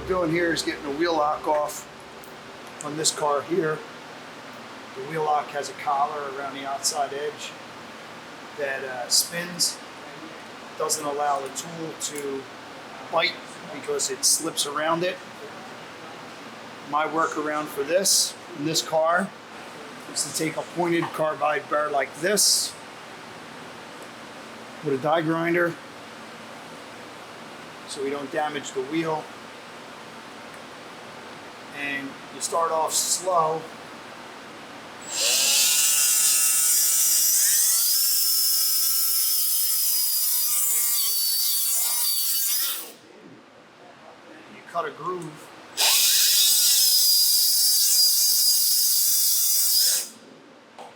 we're doing here is getting the wheel lock off on this car here. The wheel lock has a collar around the outside edge that spins. Doesn't allow the tool to bite because it slips around it. My workaround for this in this car is to take a pointed carbide burr like this with a die grinder so we don't damage the wheel. And you start off slow. And you cut a groove.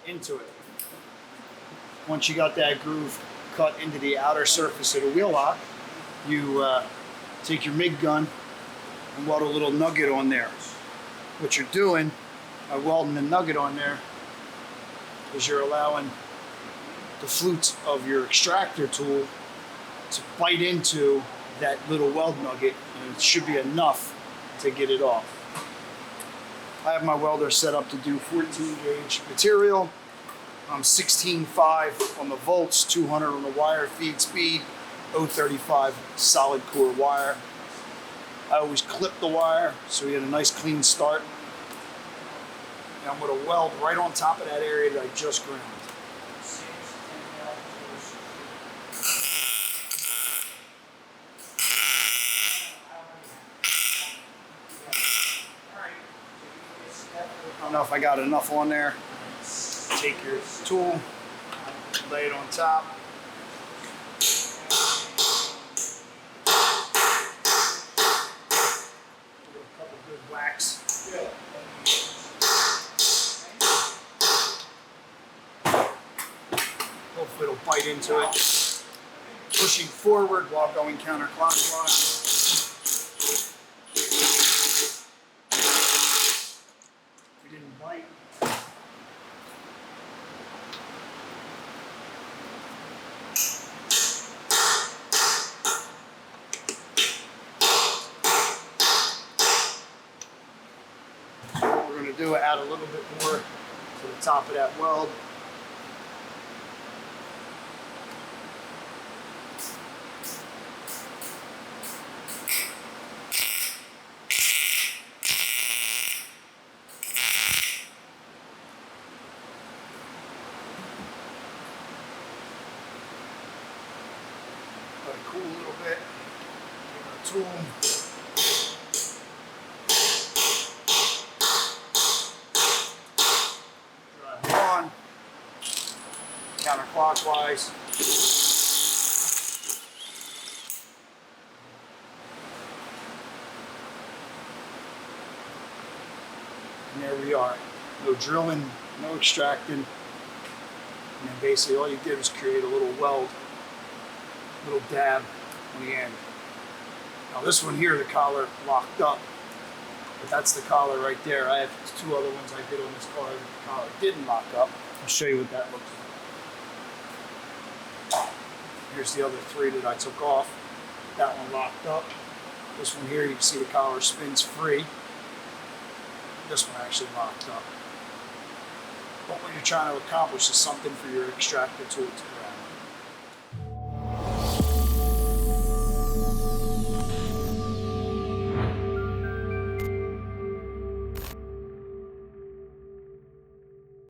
Into it. Once you got that groove cut into the outer surface of the wheel lock, you take your MIG gun and weld a little nugget on there. What you're doing by welding the nugget on there is you're allowing the flutes of your extractor tool to bite into that little weld nugget, and it should be enough to get it off. I have my welder set up to do 14 gauge material. I'm 16.5 on the volts, 200 on the wire feed speed, 035 solid core wire. I always clip the wire so we get a nice clean start. And I'm going to weld right on top of that area that I just ground. I don't know if I got enough on there. Take your tool, lay it on top. Give it a couple good whacks. Hopefully it'll bite into it. Pushing forward while going counterclockwise. We didn't bite. What we're going to do is add a little bit more to the top of that weld. Let it cool a little bit. Give it a tool. Drive it on. Counterclockwise. And there we are. No drilling, no extracting. And then basically all you did was create a little weld, little dab on the end. Now this one here, the collar locked up, but that's the collar right there. I have two other ones I did on this car that the collar didn't lock up. I'll show you what that looks like. Here's the other three that I took off. That one locked up. This one here, you can see the collar spins free. This one actually locked up. But what you're trying to accomplish is something for your extractor tool to grab.